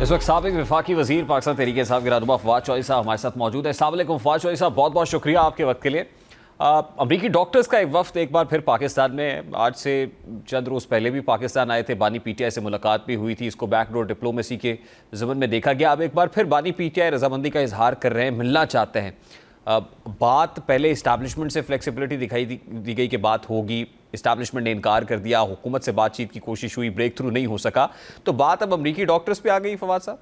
इस वक्त साबिक वफाकी वजीर पाकिस्तान तहरीक इंसाफ के रहनुमा फवाद चौधरी साहब हमारे साथ मौजूद है। अस्सलाम वालेकुम फवाद चौधरी साहब, बहुत बहुत शुक्रिया आपके वक्त के लिए। अमरीकी डॉक्टर्स का एक वफ्द एक बार फिर पाकिस्तान में, आज से चंद रोज़ पहले भी पाकिस्तान आए थे। बानी पीटीआई से मुलाकात भी हुई थी, इसको बैकडोर डिप्लोमेसी के ज़मन में देखा गया। अब एक बार फिर बानी पीटीआई रजामंदी का इजहार कर रहे हैं, मिलना चाहते हैं। बात पहले इस्टेब्लिशमेंट से फ्लेक्सिबिलिटी दिखाई दी गई कि बात होगी, इस्टेब्लिशमेंट ने इनकार कर दिया, हुकूमत से बातचीत की कोशिश हुई, ब्रेक थ्रू नहीं हो सका, तो बात अब अमरीकी डॉक्टर्स पे आ गई फवाद साहब।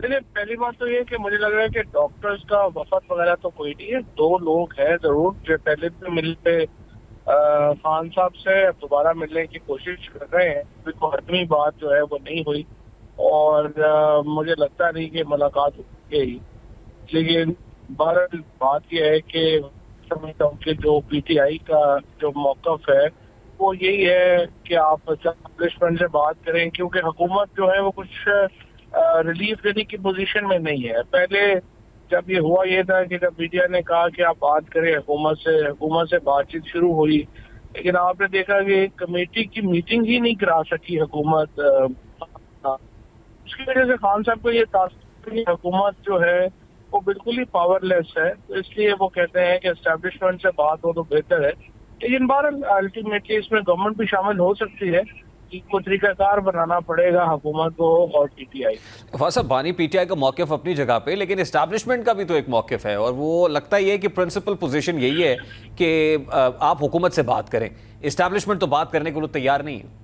पहली बात तो ये कि मुझे लग रहा है कि डॉक्टर्स का वफद वगैरह तो कोई नहीं है। दो लोग हैं जरूर जो पहले भी मिलते खान साहब से दोबारा मिलने की कोशिश कर रहे हैं। कोई हतमी बात जो है वो नहीं हुई और मुझे लगता नहीं कि मुलाकात होगी। लेकिन बहरहाल बात यह है कि समझता हूँ कि जो पीटीआई का जो मौकफ है वो यही है कि आप एस्टेब्लिशमेंट से बात करें, क्योंकि हुकूमत जो है वो कुछ रिलीफ देने की पोजीशन में नहीं है। पहले जब ये हुआ ये था कि जब मीडिया ने कहा कि आप बात करें हुकूमत से बातचीत शुरू हुई, लेकिन आपने देखा कि कमेटी की मीटिंग ही नहीं करा सकी हुकूमत। उसकी वजह से खान साहब को ये तासुर कि हुकूमत जो है वो बिल्कुल ही पावरलेस है, तो इसलिए वो कहते हैं कि एस्टेब्लिशमेंट से बात हो तो बेहतर है। लेकिन बहरहाल अल्टीमेटली इसमें गवर्नमेंट भी शामिल हो सकती है, को तरीकाकार बनाना पड़ेगा हुकूमत को और पीटीआई। फवाद साहब, बानी पीटीआई का मौक़िफ़ अपनी जगह पे, लेकिन इस्टेब्लिशमेंट का भी तो एक मौक़िफ़ है और वो लगता ये है कि प्रिंसिपल पोजीशन यही है कि आप हुकूमत से बात करें। इस्टेब्लिशमेंट तो बात करने के लिए तैयार नहीं है।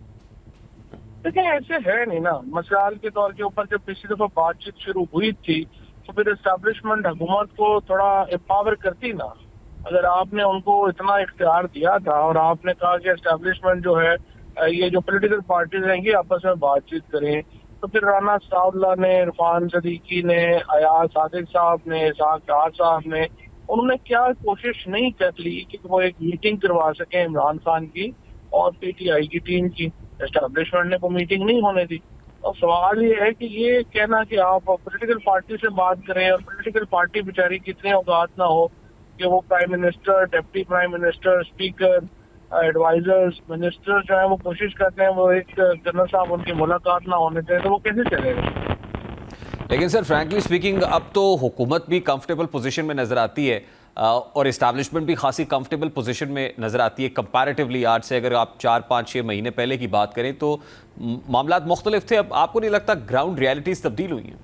लेकिन ऐसे है नहीं ना। मिसाल के तौर के ऊपर जब पिछली दफा बातचीत शुरू हुई थी तो फिर एस्टेब्लिशमेंट हुकूमत को थोड़ा एम्पावर करती ना। अगर आपने उनको इतना इख्तियार दिया था और आपने कहा कि एस्टेब्लिशमेंट जो है ये जो पॉलिटिकल पार्टीज हैं ये आपस में बातचीत करें, तो फिर राना सावला ने, इरफान सदीकी ने, अयाज सादिक साहब ने, इसहाक डार साहब ने, उन्होंने क्या कोशिश नहीं कर ली कि वो एक मीटिंग करवा सके इमरान खान की और पीटीआई की टीम की। एस्टेब्लिशमेंट ने वो मीटिंग नहीं होने दी। और सवाल ये है कि ये कहना कि आप पॉलिटिकल पार्टी से बात करें और पॉलिटिकल पार्टी बेचारी कितने औकात ना हो कि वो prime minister, deputy prime minister, speaker, advisers, minister जो है वो कोशिश करते हैं वो एक जनरल साहब उनकी मुलाकात ना होने दें, तो वो कैसे चलेगा। लेकिन सर, फ्रैंकली स्पीकिंग, अब तो हुकूमत भी कंफर्टेबल पोजीशन में नज़र आती है और इस्टेब्लिशमेंट भी खासी कंफर्टेबल पोजीशन में नज़र आती है कंपैरेटिवली। आज से अगर आप 4-5-6 महीने पहले की बात करें तो मामलात मुख्तलिफ थे। अब आपको नहीं लगता ग्राउंड रियलिटीज़ तब्दील हुई हैं?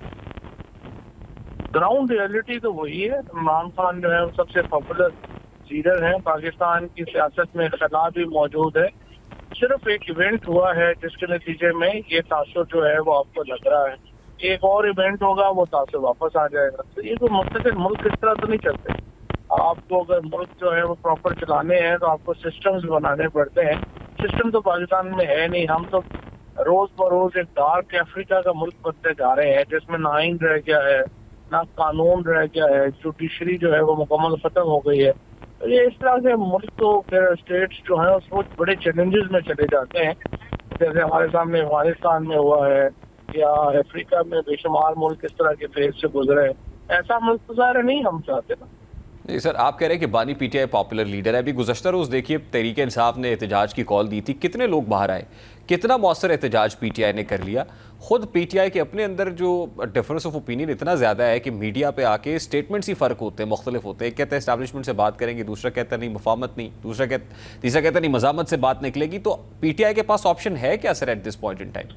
ग्राउंड रियलिटी तो वही है। इमरान खान जो है वो सबसे पॉपुलर लीडर है। पाकिस्तान की सियासत में खला भी मौजूद है। सिर्फ एक इवेंट हुआ है जिसके नतीजे में ये तासुर जो है वो आपको लग रहा है। एक और इवेंट होगा वो तासुर वापस आ जाएगा। तो ये तो मुस्तकिल मुल्क इस तरह तो नहीं चलते। आपको अगर मुल्क जो है वो प्रॉपर चलाने हैं तो आपको सिस्टम्स बनाने पड़ते हैं। सिस्टम तो पाकिस्तान में है नहीं। हम तो रोज बरोज एक डार्क अफ्रीका का मुल्क बनते जा रहे हैं जिसमें ना आइन रह गया है, ना कानून रह गया है, जुडिशरी जो है वो मुकम्मल खत्म हो गई है। तो ये इस तरह से मुल्क तो फिर स्टेट्स जो है वो बड़े चैलेंजेस में चले जाते हैं। जैसे हमारे सामने अफगानिस्तान में हुआ है या अफ्रीका में बेशुमार मुल्क इस तरह के फेज से गुजरे हैं। ऐसा मुल्क तो ज़ाहिर नहीं हम चाहते ना। जी सर, आप कह रहे हैं कि बानी पीटीआई पॉपुलर लीडर है। अभी गुज़श्ता रोज़ देखिए तहरीक इंसाफ ने एहतजाज की कॉल दी थी, कितने लोग बाहर आए, कितना मौसर एहतजाज पीटीआई ने कर लिया। खुद पीटीआई के अपने अंदर जो डिफरेंस ऑफ ओपिनियन इतना ज़्यादा है कि मीडिया पे आके स्टेटमेंट्स ही फ़र्क होते हैं, मुख्तलिफ होते हैं। एक कहता है इस्टेब्लिशमेंट से बात करेंगे, दूसरा कहता नहीं मफामत नहीं, तीसरा कहता नहीं मजामत से बात निकलेगी। तो पीटीआई के पास ऑप्शन है क्या sir at this point in time?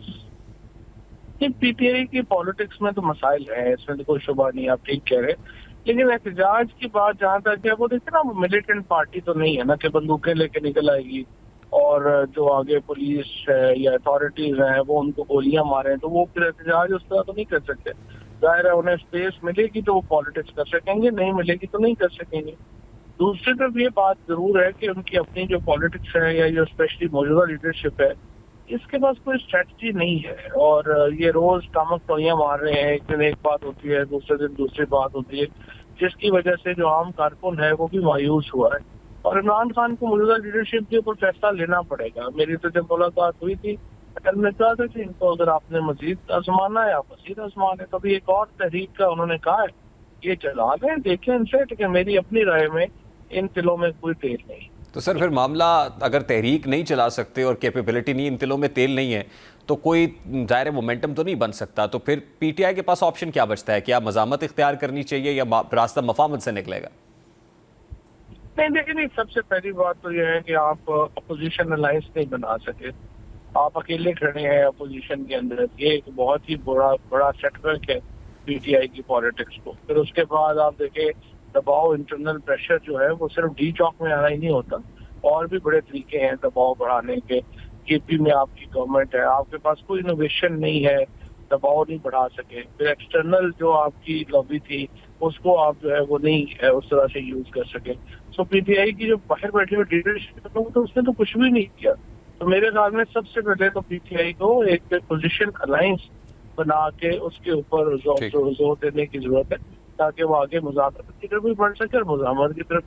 PTI की पॉलिटिक्स में तो मसाइल है, इसमें तो कोई शुबा नहीं, आप ठीक कह रहे हैं। लेकिन एहतजाज की बात जहाँ तक है वो देखिए ना, वो मिलिटेंट पार्टी तो नहीं है ना कि बंदूकें लेके निकल आएगी और जो आगे पुलिस है या अथॉरिटीज हैं वो उनको गोलियां मारें, तो वो फिर एहतजाज उस तरह तो नहीं कर सकते। जाहिर है उन्हें स्पेस मिलेगी तो वो पॉलिटिक्स कर सकेंगे, नहीं मिलेगी तो नहीं कर सकेंगे। दूसरी तरफ ये बात जरूर है कि उनकी अपनी जो पॉलिटिक्स है या जो स्पेशली मौजूदा लीडरशिप है इसके पास कोई स्ट्रेटजी नहीं है और ये रोज टामक टोइयां मार रहे हैं। एक दिन एक बात होती है, दूसरे दिन दूसरी बात होती है, जिसकी वजह से जो आम कारकुन है वो भी मायूस हुआ है। और इमरान खान को मौजूदा लीडरशिप के ऊपर फैसला लेना पड़ेगा। मेरी तो जब मुलाकात हुई थी कल में कहा था कि इनको अगर आपने मजीद आजमाना है आप मजीद आजमाने। कभी एक और तहरीक का उन्होंने कहा है ये चला दें, देखें इनसे, लेकिन मेरी अपनी राय में इन दिलों में कोई तेल नहीं। تو سر پھر معاملہ اگر تحریک نہیں چلا سکتے اور کیپیبلٹی نہیں، ان تلوں میں تیل نہیں ہے، تو کوئی ظاہر مومنٹم تو نہیں بن سکتا، تو پھر پی ٹی آئی کے پاس آپشن کیا بچتا ہے؟ کیا مزاحمت اختیار کرنی چاہیے یا راستہ مفاہمت سے نکلے گا؟ نہیں دیکھیں، سب سے پہلی بات تو یہ ہے کہ آپ اپوزیشن الائنس نہیں بنا سکے، آپ اکیلے کھڑے ہیں اپوزیشن کے اندر، یہ ایک بہت ہی بڑا سیٹ بیک ہے پی ٹی آئی کی پالیٹکس کو۔ پھر اس کے بعد آپ دیکھیں دباؤ، انٹرنل پریشر جو ہے وہ صرف ڈی چوک میں آنا ہی نہیں ہوتا، اور بھی بڑے طریقے ہیں دباؤ بڑھانے کے۔ کے پی میں آپ کی گورنمنٹ ہے، آپ کے پاس کوئی انوویشن نہیں ہے، دباؤ نہیں بڑھا سکے۔ پھر ایکسٹرنل جو آپ کی لابی تھی اس کو آپ جو ہے وہ نہیں اس طرح سے یوز کر سکے۔ سو پی ٹی آئی کی جو باہر بیٹھے ہوئے لیڈرشپ تو اس نے تو کچھ بھی نہیں کیا۔ تو میرے خیال میں سب سے پہلے تو پی ٹی آئی کو ایک پوزیشن الائنس بنا کے اس کے اوپر ٹھیک۔ زور دینے کی ضرورت ہے، تاکہ وہ آگے مذاکرات کی طرف بھی بڑھ سکے اور مزاحمت کی طرف